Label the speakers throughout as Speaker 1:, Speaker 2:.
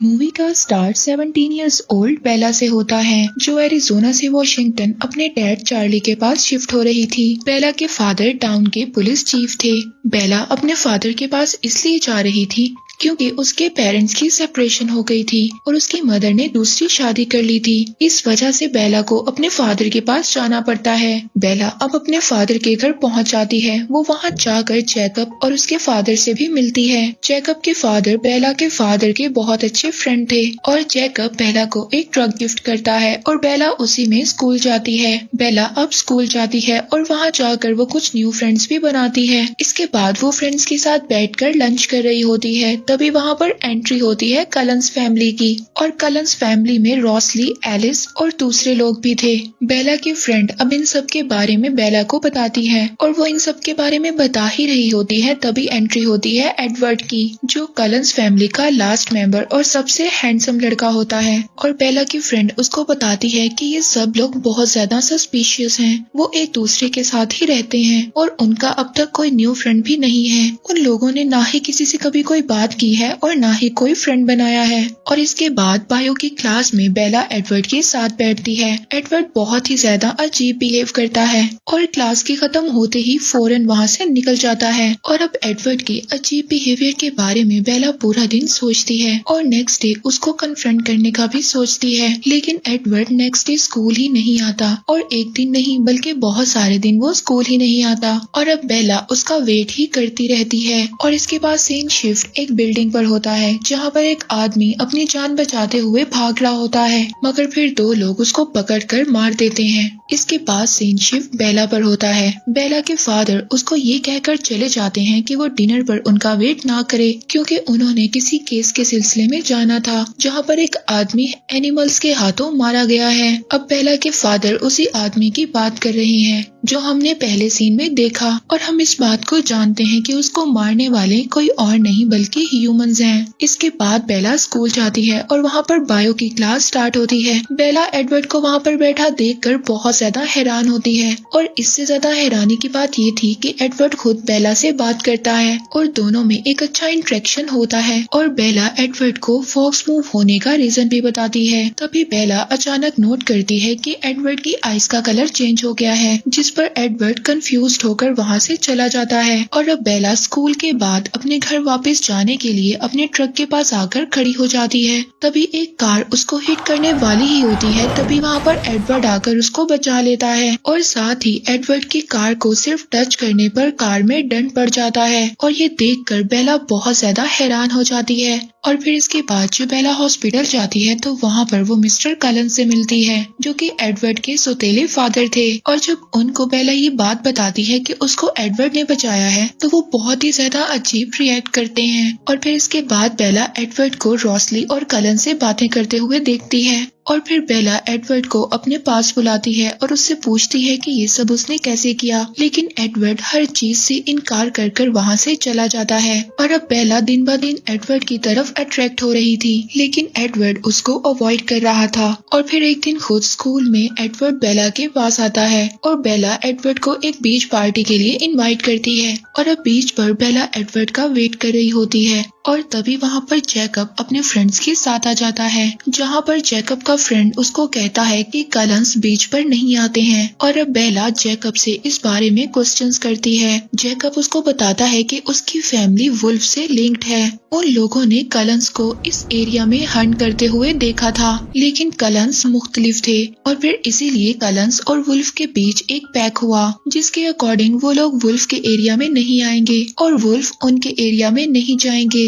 Speaker 1: Movie का start 17 years old बेला से होता है, जो एरिजोना से वॉशिंगटन अपने डैड चार्ली के पास शिफ्ट हो रही थी। बेला के फादर टाउन के पुलिस चीफ थे। बेला अपने फादर के पास इसलिए जा रही थी क्योंकि उसके पेरेंट्स की सेपरेशन हो गई थी और उसकी मदर ने दूसरी शादी कर ली थी। इस वजह से बेला को अपने फादर के पास जाना पड़ता है। बेला अब अपने फादर के घर पहुंच जाती है। वो वहां जाकर जैकब और उसके फादर से भी मिलती है। जैकब के फादर बेला के फादर के बहुत अच्छे फ्रेंड थे और जैकब बेला को एक ट्रक गिफ्ट करता है और बेला उसी में स्कूल जाती है। बेला अब स्कूल जाती है और वहाँ जाकर वो कुछ न्यू फ्रेंड्स भी बनाती है। इसके बाद वो फ्रेंड्स के साथ बैठकर लंच कर रही होती है। तभी वहाँ पर एंट्री होती है कलंस फैमिली की और कलंस फैमिली में रॉसली, एलिस और दूसरे लोग भी थे। बेला की फ्रेंड अब इन सब के बारे में बेला को बताती है और वो इन सब के बारे में बता ही रही होती है तभी एंट्री होती है एडवर्ड की, जो कलंस फैमिली का लास्ट मेंबर और सबसे हैंडसम लड़का होता है। और बेला की फ्रेंड उसको बताती है कि ये सब लोग बहुत ज्यादा सस्पिशियस हैं। वो एक दूसरे के साथ ही रहते हैं और उनका अब तक कोई न्यू फ्रेंड भी नहीं है। उन लोगों ने ना ही किसी से कभी कोई बात की है और ना ही कोई फ्रेंड बनाया है। और इसके बाद बायो की क्लास में बेला एडवर्ड के साथ बैठती है। एडवर्ड बहुत ही ज्यादा अजीब बिहेव करता है और क्लास के खत्म होते ही फौरन वहाँ से निकल जाता है। और अब एडवर्ड के अजीब बिहेवियर के बारे में बेला पूरा दिन सोचती है और नेक्स्ट डे उसको कन्फ्रंट करने का भी सोचती है। लेकिन एडवर्ड नेक्स्ट डे स्कूल ही नहीं आता और एक दिन नहीं बल्कि बहुत सारे दिन वो स्कूल ही नहीं आता। और अब बेला उसका वेट ही करती रहती है। और इसके बाद सीन शिफ्ट एक बिल्डिंग पर होता है जहाँ पर एक आदमी अपनी जान बचाते हुए भाग रहा होता है, मगर फिर दो लोग उसको पकड़कर मार देते हैं। इसके बाद सीन शिफ्ट बेला पर होता है। बेला के फादर उसको ये कहकर चले जाते हैं कि वो डिनर पर उनका वेट ना करे क्योंकि उन्होंने किसी केस के सिलसिले में जाना था जहाँ पर एक आदमी एनिमल्स के हाथों मारा गया है। अब बेला के फादर उसी आदमी की बात कर रहे हैं जो हमने पहले सीन में देखा और हम इस बात को जानते हैं कि उसको मारने वाले कोई और नहीं बल्कि ह्यूमंस हैं। इसके बाद बेला स्कूल जाती है और वहाँ पर बायो की क्लास स्टार्ट होती है। बेला एडवर्ड को वहाँ पर बैठा देखकर बहुत ज्यादा हैरान होती है और इससे ज्यादा हैरानी की बात ये थी कि एडवर्ड खुद बेला से बात करता है और दोनों में एक अच्छा इंटरेक्शन होता है। और बेला एडवर्ड को फॉक्स मूव होने का रीजन भी बताती है। तभी बेला अचानक नोट करती है कि एडवर्ड की आईज का कलर चेंज हो गया है, जिस पर एडवर्ड कंफ्यूज्ड होकर वहाँ से चला जाता है। और अब बेला स्कूल के बाद अपने घर वापस जाने के लिए अपने ट्रक के पास आकर खड़ी हो जाती है। तभी एक कार उसको हिट करने वाली ही होती है। तभी वहाँ पर एडवर्ड आकर उसको बचा लेता है और साथ ही एडवर्ड की कार को सिर्फ टच करने पर कार में दंड पड़ जाता है। और ये देखकर बेला बहुत ज्यादा हैरान हो जाती है। और फिर इसके बाद जब बेला हॉस्पिटल जाती है तो वहाँ पर वो मिस्टर कलन से मिलती है जो कि एडवर्ड के सौतेले फादर थे। और जब उनको बेला ये बात बताती है कि उसको एडवर्ड ने बचाया है तो वो बहुत ही ज्यादा अजीब रिएक्ट करते हैं। और फिर इसके बाद बेला एडवर्ड को रॉसली और कलन से बातें करते हुए देखती है। और फिर बेला एडवर्ड को अपने पास बुलाती है और उससे पूछती है कि ये सब उसने कैसे किया। लेकिन एडवर्ड हर चीज से इनकार कर कर वहाँ से चला जाता है। और अब बेला दिन ब दिन एडवर्ड की तरफ अट्रैक्ट हो रही थी, लेकिन एडवर्ड उसको अवॉइड कर रहा था। और फिर एक दिन खुद स्कूल में एडवर्ड बेला के पास आता है और बेला एडवर्ड को एक बीच पार्टी के लिए इन्वाइट करती है। और अब बीच पर बेला एडवर्ड का वेट कर रही होती है और तभी वहाँ पर जैकब अपने फ्रेंड्स के साथ आ जाता है, जहाँ पर जैकब का फ्रेंड उसको कहता है कि कलंस बीच पर नहीं आते हैं। और अब बेला जैकब से इस बारे में क्वेश्चंस करती है। जैकब उसको बताता है कि उसकी फैमिली वुल्फ से लिंक्ड है। उन लोगों ने कलंस को इस एरिया में हंट करते हुए देखा था, लेकिन कलंस मुख्तलिफ थे और फिर इसीलिए कलंस और वुल्फ के बीच एक पैक्ट हुआ जिसके अकॉर्डिंग वो लोग वुल्फ के एरिया में नहीं आएंगे और वुल्फ उनके एरिया में नहीं जाएंगे।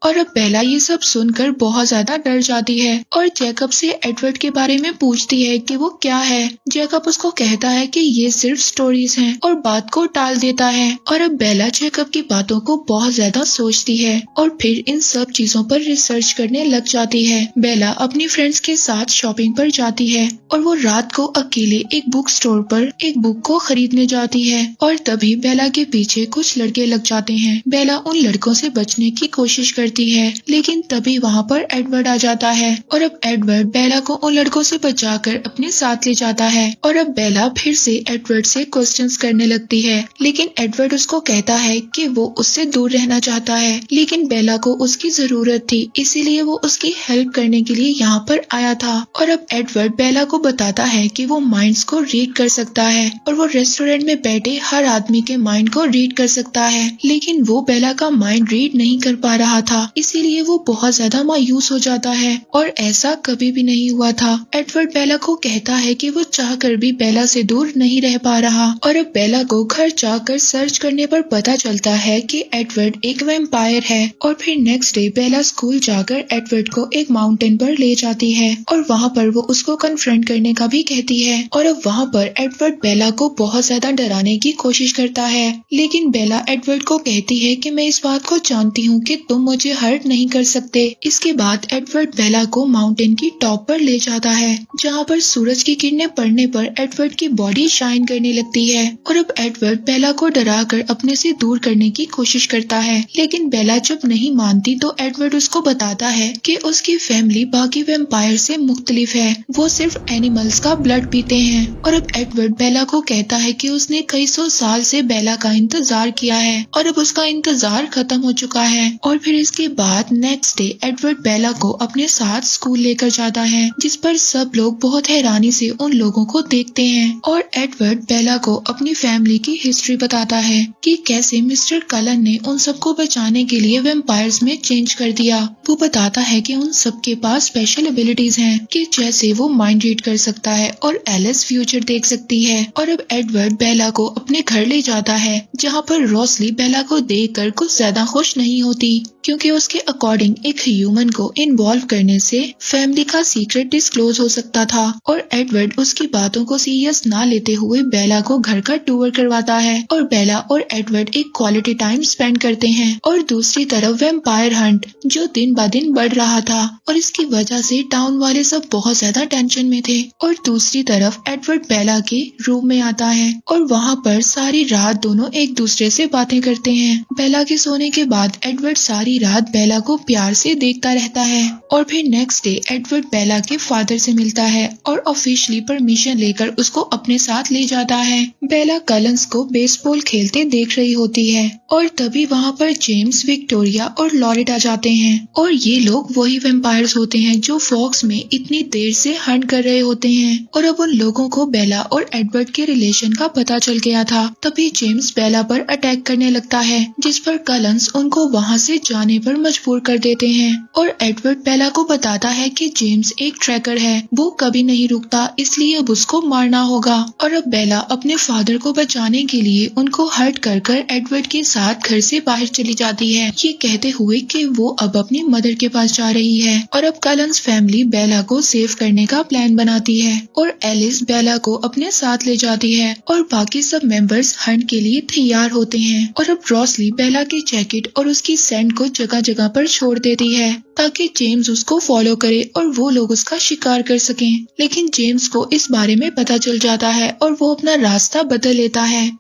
Speaker 1: और अब बेला ये सब सुनकर बहुत ज्यादा डर जाती है और जैकब से एडवर्ड के बारे में पूछती है कि वो क्या है। जैकब उसको कहता है कि ये सिर्फ स्टोरीज हैं और बात को टाल देता है। और अब बेला जैकब की बातों को बहुत ज्यादा सोचती है और फिर इन सब चीजों पर रिसर्च करने लग जाती है। बेला अपनी फ्रेंड्स के साथ शॉपिंग पर जाती है और वो रात को अकेले एक बुक स्टोर पर एक बुक को खरीदने जाती है। और तभी बेला के पीछे कुछ लड़के लग जाते हैं। बेला उन लड़कों से बचने की कोशिश करती करती है, लेकिन तभी वहाँ पर एडवर्ड आ जाता है और अब एडवर्ड बेला को उन लड़कों से बचाकर अपने साथ ले जाता है। और अब बेला फिर से एडवर्ड से क्वेश्चंस करने लगती है, लेकिन एडवर्ड उसको कहता है कि वो उससे दूर रहना चाहता है, लेकिन बेला को उसकी जरूरत थी, इसीलिए वो उसकी हेल्प करने के लिए यहाँ पर आया था। और अब एडवर्ड बेला को बताता है कि वो माइंड्स को रीड कर सकता है और वो रेस्टोरेंट में बैठे हर आदमी के माइंड को रीड कर सकता है, लेकिन वो बेला का माइंड रीड नहीं कर पा रहा था, इसीलिए वो बहुत ज्यादा मायूस हो जाता है और ऐसा कभी भी नहीं हुआ था। एडवर्ड बेला को कहता है कि वो चाहकर भी बेला से दूर नहीं रह पा रहा और अब बेला को घर जाकर सर्च करने पर पता चलता है कि एडवर्ड एक वैम्पायर है। और फिर नेक्स्ट डे बेला स्कूल जाकर एडवर्ड को एक माउंटेन पर ले जाती है और वहाँ पर वो उसको कन्फ्रंट करने का भी कहती है। और अब वहाँ पर एडवर्ड बेला को बहुत ज्यादा डराने की कोशिश करता है, लेकिन बेला एडवर्ड को कहती है कि मैं इस बात को जानती हूँ कि तुम मुझे हर्ट नहीं कर सकते। इसके बाद एडवर्ड बेला को माउंटेन की टॉप पर ले जाता है, जहाँ पर सूरज की किरणें पड़ने पर एडवर्ड की बॉडी शाइन करने लगती है। और अब एडवर्ड बेला को डराकर अपने से दूर करने की कोशिश करता है, लेकिन बेला जब नहीं मानती तो एडवर्ड उसको बताता है कि उसकी फैमिली बाकी वैम्पायर से मुख्तलिफ है, वो सिर्फ एनिमल्स का ब्लड पीते हैं। और अब एडवर्ड बेला को कहता है कि उसने कई सौ साल से बेला का इंतजार किया है और अब उसका इंतजार खत्म हो चुका है। और फिर इसके बाद नेक्स्ट डे एडवर्ड बेला को अपने साथ स्कूल लेकर जाता है, जिस पर सब लोग बहुत हैरानी से उन लोगों को देखते हैं। और एडवर्ड बेला को अपनी फैमिली की हिस्ट्री बताता है कि कैसे मिस्टर कलन ने उन सबको बचाने के लिए वैम्पायर्स में चेंज कर दिया। वो बताता है कि उन सबके पास स्पेशल एबिलिटीज हैं कि जैसे वो माइंड रीड कर सकता है और एलिस फ्यूचर देख सकती है। और अब एडवर्ड बेला को अपने घर ले जाता है, जहाँ पर रोसली बेला को देखकर कुछ ज्यादा खुश नहीं होती, क्योंकि उसके अकॉर्डिंग एक ह्यूमन को इन्वॉल्व करने से फैमिली का सीक्रेट डिस्क्लोज हो सकता था। और एडवर्ड उसकी बातों को सीरियस ना लेते हुए बेला को घर का टूर करवाता है और बेला और एडवर्ड एक क्वालिटी टाइम स्पेंड करते हैं। और दूसरी तरफ वैम्पायर हंट जो दिन ब दिन बढ़ रहा था और इसकी वजह से टाउन वाले सब बहुत ज्यादा टेंशन में थे। और दूसरी तरफ एडवर्ड बेला के रूम में आता है और वहाँ पर सारी रात दोनों एक दूसरे से बातें करते हैं। बेला के सोने के बाद एडवर्ड सारी रात बेला को प्यार से देखता रहता है। और फिर नेक्स्ट डे एडवर्ड बेला के फादर से मिलता है और ऑफिशियली परमिशन लेकर उसको अपने साथ ले जाता है। बेला कलंस को बेसबॉल खेलते देख रही होती है और तभी वहाँ पर जेम्स, विक्टोरिया और लॉरेट आ जाते हैं। और ये लोग वही वैम्पायर्स होते हैं जो फॉक्स में इतनी देर से हंट कर रहे होते हैं। और अब उन लोगों को बेला और एडवर्ड के रिलेशन का पता चल गया था। तभी जेम्स बेला पर अटैक करने लगता है, जिस पर कलंस उनको वहाँ से जाने पर मजबूर कर देते हैं। और एडवर्ड बेला को बताता है कि जेम्स एक ट्रैकर है, वो कभी नहीं रुकता, इसलिए अब उसको मारना होगा। और अब बेला अपने फादर को बचाने के लिए उनको हर्ट कर एडवर्ड के साथ घर से बाहर चली जाती है, ये कहते हुए कि वो अब अपनी मदर के पास जा रही है। और अब कलंस फैमिली बेला को सेव करने का प्लान बनाती है और एलिस बेला को अपने साथ ले जाती है और बाकी सब मेंबर्स हंट के लिए तैयार होते हैं। और अब रोसली बेला की जैकेट और उसकी सेंट को जगह जगह पर छोड़ देती है ताकि जेम्स उसको फॉलो करे और वो लोग उसका शिकार कर सकें। लेकिन जेम्स को इस बारे में पता चल जाता है और वो अपना रास्ता बदल लेता है।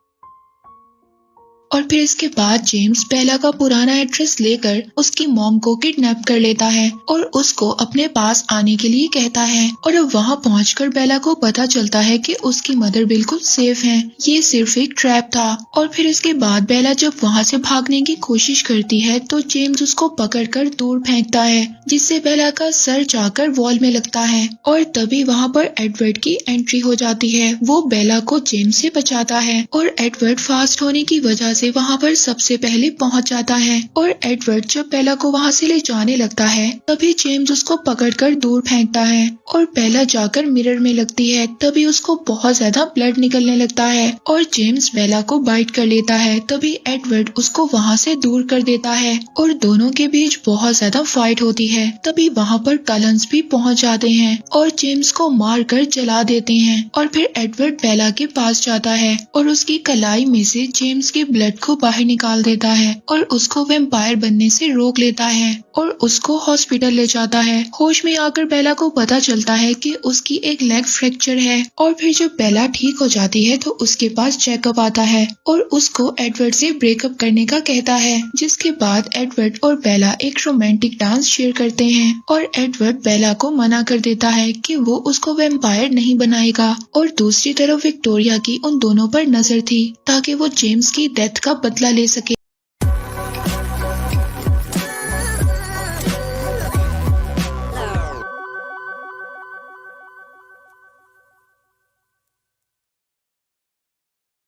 Speaker 1: और फिर इसके बाद जेम्स बेला का पुराना एड्रेस लेकर उसकी मॉम को किडनैप कर लेता है और उसको अपने पास आने के लिए कहता है। और अब वहाँ पहुंचकर बेला को पता चलता है कि उसकी मदर बिल्कुल सेफ हैं, ये सिर्फ एक ट्रैप था। और फिर इसके बाद बेला जब वहाँ से भागने की कोशिश करती है तो जेम्स उसको पकड़कर दूर फेंकता है, जिससे बेला का सर जाकर वॉल में लगता है। और तभी वहाँ पर एडवर्ड की एंट्री हो जाती है, वो बेला को जेम्स से बचाता है और एडवर्ड फास्ट होने की वजह से वहाँ पर सबसे पहले पहुँच जाता है। और एडवर्ड जब बेला को वहाँ से ले जाने लगता है तभी जेम्स उसको पकड़कर दूर फेंकता है और बेला जाकर मिरर में लगती है। तभी उसको बहुत ज्यादा ब्लड निकलने लगता है और जेम्स बेला को बाइट कर लेता है। तभी एडवर्ड उसको वहाँ से दूर कर देता है और दोनों के बीच बहुत ज्यादा फाइट होती है। तभी वहाँ पर कलंस भी पहुँच जाते हैं और जेम्स को मार कर जला देते हैं। और फिर एडवर्ड बेला के पास जाता है और उसकी कलाई में से जेम्स के ब्लड ब्लड को बाहर निकाल देता है और उसको वैम्पायर बनने से रोक लेता है और उसको हॉस्पिटल ले जाता है। होश में आकर बेला को पता चलता है कि उसकी एक लेग फ्रैक्चर है और फिर जब बेला ठीक हो जाती है तो उसके पास जैकब आता है और उसको एडवर्ड से ब्रेकअप करने का कहता है, जिसके बाद एडवर्ड और बेला एक रोमांटिक डांस शेयर करते हैं और एडवर्ड बेला को मना कर देता है कि वो उसको वैम्पायर नहीं बनाएगा। और दूसरी तरफ विक्टोरिया की उन दोनों पर नजर थी ताकि वो जेम्स की डेथ का बदला ले सके।